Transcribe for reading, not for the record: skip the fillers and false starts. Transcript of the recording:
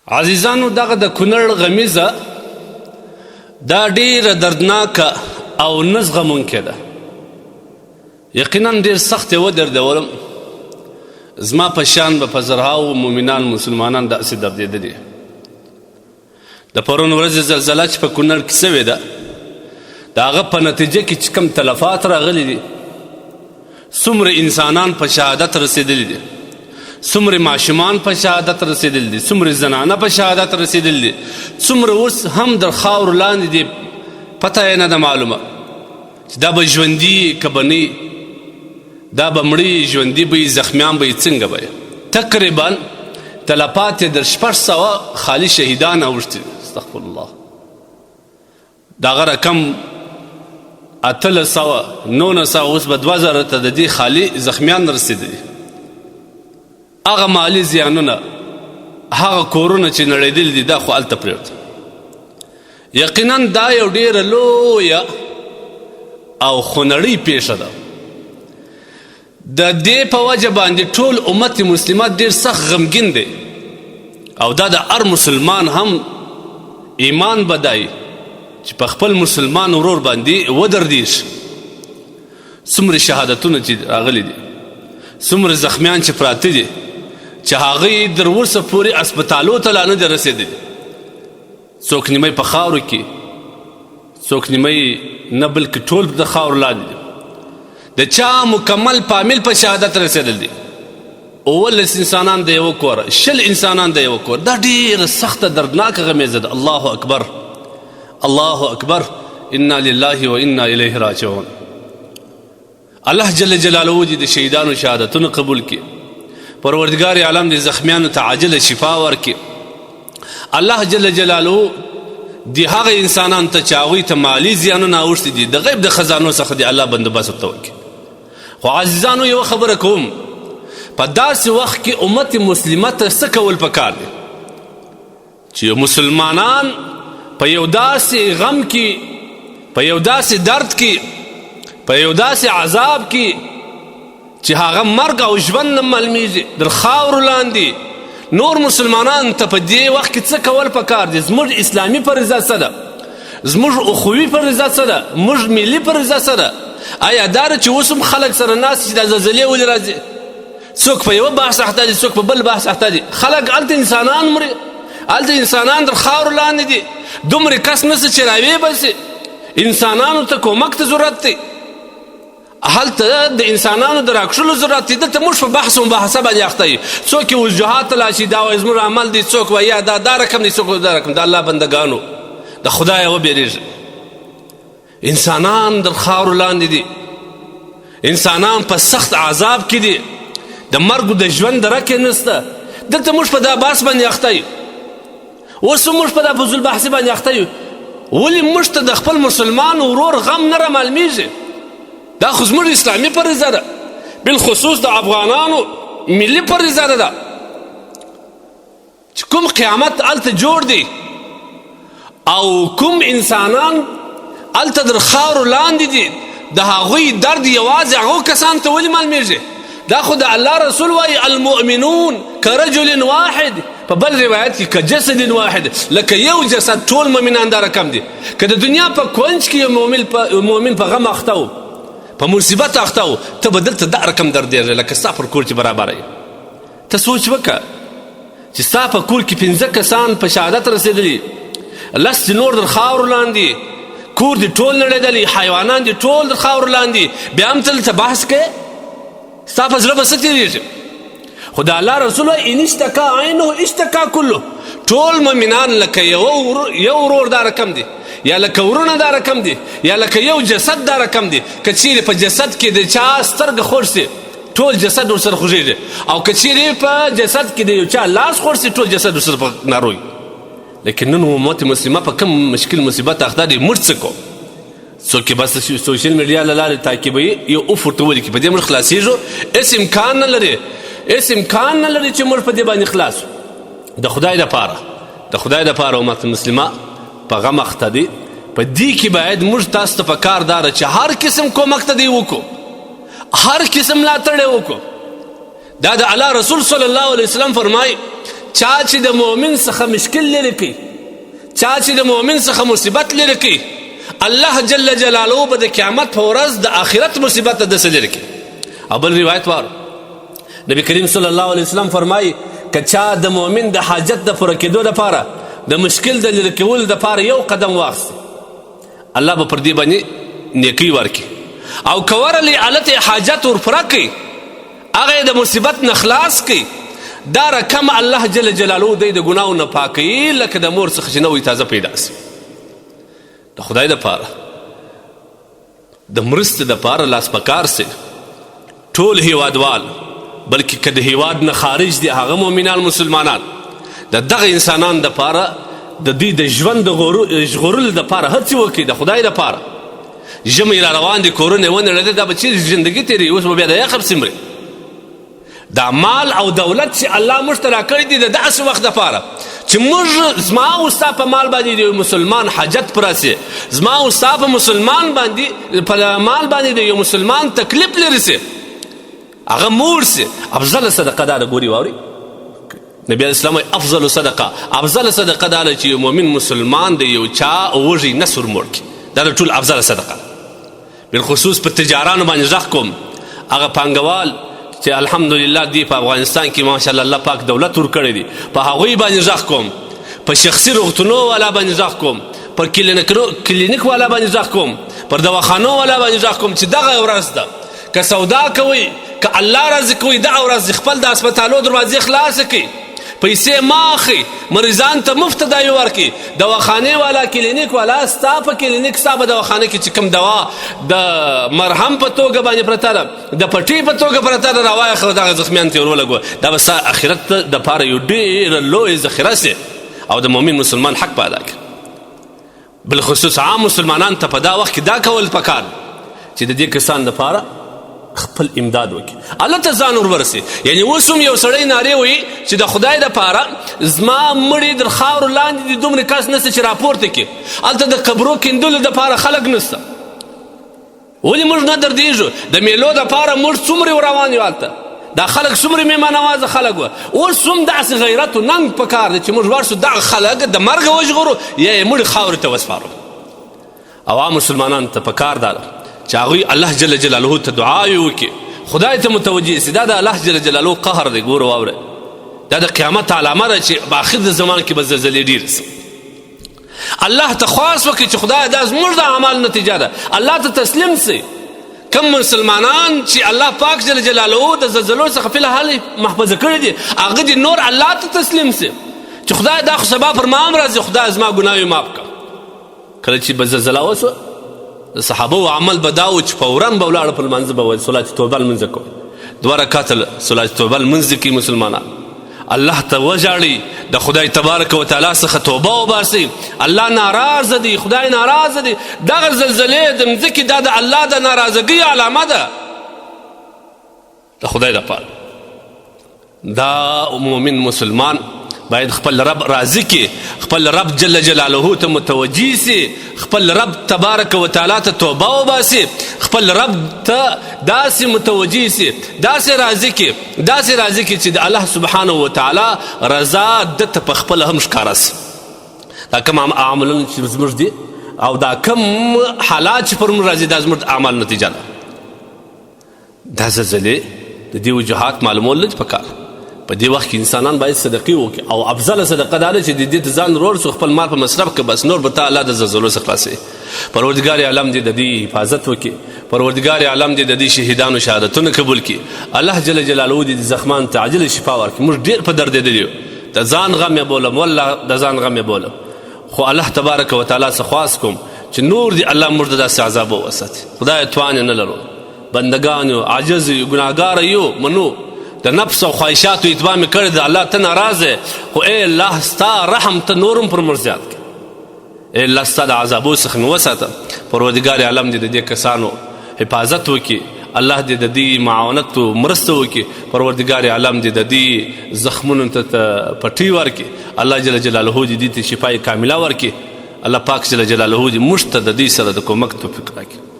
عزیزانو دغه د کونړ غمیزه دا ډیره دردناکه او نه زغمونکې ده. یقینا ډیر سخت یې ودردولم. زما په شان به په زرهاو مؤمنان مسلمانان داسې دردېدلي. د پرون ورځې زلزله چې په کونړ کې سوې ده د هغه په نتیجه کې چې کوم تلفات راغلي دي، څومره انسانان په شهادت رسېدلي دي، څومره ماشومان په شهادت رسېدلي دي، څومره زنانه په شهادت رسېدلي دي، څومره اوس هم د خاورو لاندې دي، پته یې نه ده معلومه چې دا به ژوندي که به نه دا به مړي ژوندي به زخمیان به څنګه به تقریبا تلفات یې د 600 خالي شهیدان اوښتي. استغفر الله. د هغه رقم 800 900 اوس به 2000 ته د دې خالي زخمیان رسېدلي. هغه مالي زیانونه، هغه کورونه چې نړېدلي دي، دا خو هلته پرېږده. یقینا دا یو ډېره لویه او خونړۍ پیښه ده. د دې په وجه باندې ټول امت مسلمات ډېر سخت غمګین دی، او دا د هر مسلمان هم ایمان بدای چې په خپل مسلمان ورور باندې ودردېږي. څومره شهادتونه چې راغلي دي، څومره زخمیان چې پراته دي چې هغوی در ورسه پورې اسپتالو ته لا نه دي رسېدلي. څوک نیمۍ په خاورو کې، څوک نیمۍ نه بلکې ټول د خاورو لاندې دي. د چا مکمل پامل په شهادت رسېدل دي. 19 انسانان د یوه کوره، 20 انسانان د یوه کور. دا ډېره سخته دردناکه غمیزه ده. الله اکبر، الله اکبر، انا لله و انا الیه راجعون. الله جل جلاله دې د شهیدانو شهادتونه قبول کړي. پروردګار عالم دې زخمیانو ته عاجله شفا ورکړي. الله جل جلاله دې هغه انسانان ته چې هغوی ته مالي زیانونه اوښتي دي د غیب د خزانو څخه دې الله بندوبست ورته وکړي. خو عزیزانو یوه خبره کوم، په داسې وخت کې امت مسلمه ته څه کول پکار دی چې مسلمانان په یو داسې غم کې، په یو داسې درد کې، په یو داسې عذاب کې چې هغه مرګ او ژوند نه معلومیږي، در خاورو لاندې نور مسلمانان ته په دې وخت کې څه کول پکار دي؟ زموږ اسلامي فریضه څه ده؟ زموږ اخوي فریضه څه ده؟ موږ ملي فریضه څه ده؟ آیا دا ده چې اوس هم خلک سره ناست چې دا زلزلې ولې راځي؟ څوک په یوه بحث اخته دي، څوک په بل بحث اخته دي. خلک هلته انسانان مري، هلته انسانان در خاورو لاندې دي. دومره کس نشته چې راویې بسي. انسانانو ته کومک ته ضرورت دی. هلته د انسانانو د راکښلو ضرورت دی. دلته موږ په بحث و مباحثه باندې اخته یو. څوک یې وجوهات ته لاشي، دا وایي زموږ عمل دی، څوک وایي یا دا رقم دی، څوک دا رقم. د الله بندګانو د خدایه وبېرېږي. انسانان در خاورو لاندې دي، انسانان په سخت عذاب کې دي، د مرګ د ژوند درک یې نشته. دلته موږ په دا بحث باندې اخته یو. اوس موږ په دا فضول بحث باندې اخته یو. ولې موږ ته د خپل مسلمان ورور غم نه رامعلومیږي؟ دا خو زموږ اسلامي فریضه ده، بالخصوص د افغانانو ملي فریضه ده چې کوم قیامت هلته جوړ دی او کوم انسانان هلته در خاورو لاندې دي، د هغوی درد یوازې هغو کسانو ته ولې معلومیږي؟ دا خو د الله رسول وایي المؤمنون کرجل واحد، په بل روایت کې کجسد واحد، لکه یو جسد. ټول مؤمنان دا رقم دي. که د دنیا په کونج کې یو مؤمن په غم اخته و، په مصیبت اخته و، ته به دلته دا رقم دردېږي لکه ستا پر کور چې برابره یې. ته سوچ وکړه چې ستا په کور کې 5 کسان په شهادت رسېدلي، 10 نور در خاورو لاندې، کور دې ټول نړېدلی، حیوانان دې ټول در خاورو لاندې، بیا هم ته دلته بحث کوې؟ ستا په زړه به څه تېرېږي؟ خو د الله رسول وایي ان اشتکا عینه اشتکا کله. ټول مؤمنان لکه یو ورور دا رقم دی، یا لکه ورونه دا رقم دی، یا لکه یو جسد دا رقم دی. که چیرې په جسد کې د چا سترګه خوږ سي، ټول جسد ورسره خوږېږي. او که چیرې په جسد کې د یو چا لاس خوږ سي، ټول جسد ورسره په ناروي. لیکن نن امت مسلمه په کوم مشکل مصیبت اخته دی، موږ څه کوو؟ څوک بس سوشل میډیا له لارې تعقیبوي، یو اوف ورته ولیکي، په دې موږ خلاصېږو. هېڅ امکان نه لري، هېڅ امکان نه لري چې موږ په دې باندې خلاص. د خدای دپاره، د خدای دپاره امت مسلمه په غم اخته دی. په دې کې باید موږ تاسو ته پکار دا ده چې هر قسم کومک ته دی وکړو، هر قسم ملاتړ یې وکړو. دا د الله رسول صلی الله علیه وسلم فرمایي چا چې د مؤمن څخه مشکل لرې کوي، چا چې د مؤمن څخه مصیبت لرې کوي، الله جل جلاله به د قیامت په ورځ د آخرت مصیبت دسې لرې کوي. او بل روایت وار نبی کریم صلی الله علیه وسلم فرمایي که چا د مؤمن د حاجت د پوره کېدو لپاره د مشکل د لرې کولو دپاره یو قدم واخیستی، الله به پر دې باندې نیکۍ ورکړي، او که ورلی هلته حاجت ورپوره کړي، هغه یې د مصیبت نه خلاص کړي، دا رقم الله جل جلاله دی د ګناهو نه پاکوي لکه د مور څخه چې نوی تازه پیدا سي. د خدای دپاره د مرستې دپاره لاس په کار سي ټول هیوادوال، بلکې که د هیواد نه خارج دي هغه مؤمنان مسلمانان د دغه انسانان دپاره د دوی د ژوند د ژغورلو دپاره هڅې وکړي د خدای دپاره. ژمی را روان دي، کورونه یې ونړېده، دا به چیرې ژندګي تېروي، اوس به بیا د یخ سمري. دا مال او دولت چې الله موږ ته راکړی دي د داسې وخت دپاره چې موږ زما او ستا په مال باندې د یو مسلمان حاجت پوره سي، زما او ستا په مسلمان باندې په مال باندې د یو مسلمان تکلیف لري سي، هغه مور سي. افضل صدقه دا ده، ګوري واوري نبی علیه السلام افضل صدقه، افضل صدقه دا ده چې یو مؤمن مسلمان د یو چا وږی نسور موړ کړي، دا د ټول افضل صدقه. بالخصوص په تجارانو باندې غږ کوم، هغه پانګوال چې الحمدلله دی په افغانستان کې ماشاءالله الله پاک دولت ورکړی دی، په هغوی باندې غږ کوم، په شخصي روغتونو والا باندې غږ کوم، پر کلینیک والا باندې غږ کوم، پر دواخانو والا باندې غږ کوم چې دغه ورځ ده که سودا کوئ، که الله رازق کوي، دغه ورځ خپل د هسپتالو دروازې خلاصې کړئ، پیسې مه اخلئ، مریضان ته مفت دوايي ورکړئ. دواخانې والا کلینیک والا ستا په کلینیک ستا په دواخانه کې چې کوم دوا د مرهم په توګه باندې پرته ده، د پټۍ په توګه پرته ده، راواخله دغه زخمیان ته یې ورولګوه، دا به ستا آخرت دپاره یو ډېره لویه ذخیره سي او د مؤمن مسلمان حق به ادا کړي. بالخصوص عام مسلمانان ته په دا وخت کې دا کول پکار چې د دې کسان دپاره خپل امداد وکړي، الله ته ځان ورورسي. یعنی اوس هم یو سړی نارې وایي چې د خدای دپاره زما مړي در خاورو لاندې دي، دومره کس نسته چې راپورته کړي، هلته د قبرو کیندلو دپاره خلک نسته. ولې موږ نه دردېږو؟ د میلو دپاره موږ څومره روان یو، هلته دا خلک څومره مېلمانوازه خلک وه. اوس هم داسې غیرت و ننګ په کار دی چې موږ ور شو دغه خلک د مرګه وژغورو یا یې مړي خاورې ته وسپارو. عوام مسلمانانو ته په کار دا ده چې هغوی الله جل جلاله ته دعاوې وکړي، خدای ته متوجه سي. دا د الله جل جلاله قهر دی. ګوره واوره، دا د قیامت علامه ده چې په آخر د زمان کې به زلزلې ډېرې سي. الله ته خواست وکړي چې خدای دا زموږ د اعمال نتیجه ده، الله ته تسلیم سي. کم مسلمانان چې الله پاک جل جلاله د زلزلو څخه فی الحال محفظه کړي دي، هغه دې نور الله ته تسلیم سي چې خدای دا خو سبا پر ما هم راځي، خدای زما ګناوې معاف کړه. کله چې به زلزله وسوه د صحابو عمل به دا و چې فوراً به ولاړه په لمانځه به ویل صلات توبه لمونځ کوي، 2 رکعته صلات توبه لمونځ کوي مسلمانان، الله ته وژاړي، د خدای تبارک وتعالی څخه توبه وباسي. الله ناراضه دی، خدای ناراضه دی. دغه زلزلې د مځکې دا د الله د ناراضګۍ علامه ده د خدای دپاره. دا مؤمن مسلمان باید خپل رب راضي کړي، خپل رب جل جلاله ته متوجه سي، خپل رب تبارک وتعالی ته توبه وباسي، خپل رب ته داسې متوجه سي، داسې راضي کړي، داسې راضي کړي چې د الله سبحانه وتعالی رضا دته په خپله هم ښکاره سي. دا کوم عملونه چې زموږ دي او دا کوم حالات چې پر موږ راځي دا زموږ د اعمال نتیجه ده. دا زلزلې د دې وجوهات معلومول لږ پکار. په دې وخت کې انسانان باید صدقې وکړي، او افضل صدقه دا ده چې د دې ته ځان رور سو، خپل مال په مصرف کړه، بس نور به تا الله د زلزلو څخه خلاصوي. پروردګار عالم دې د دې حفاظت وکړي، پروردګار عالم دې د دې شهیدانو شهادتونه قبول کړي، الله جل جلاله دې د زخمان ته عاجله شفا ورکړي. موږ ډېر په دردېدلي یو، د ځان غم یې بولم، والله د ځان غم یې بولم، خو الله تبارک وتعالی څخه خواست کوم چې نور دې الله موږ د داسې عذابه وساتي. خدای توان نه لرو، بندګان یو، عاجز یو، ګناهګار یو، منو د نفس او خواهشاتو اتباع مې کړی ده، الله ته ناراضه، خو ای الله ستا رحم ته نورم پر موږ زیات کړه، ای الله ستا د عذابو څخه مې وساته. پروردګار عالم دې د دې کسانو حفاظت وکړي، الله دې د دې معاونت او مرسته وکړي، پروردګار عالم دې د دې زخمونو ته پټۍ ورکړي، الله جل جلاله دې ته شفای کامله ورکړي، الله پاک جل جلاله دې موږ ته د دې سره د کومک توفیق راکړي.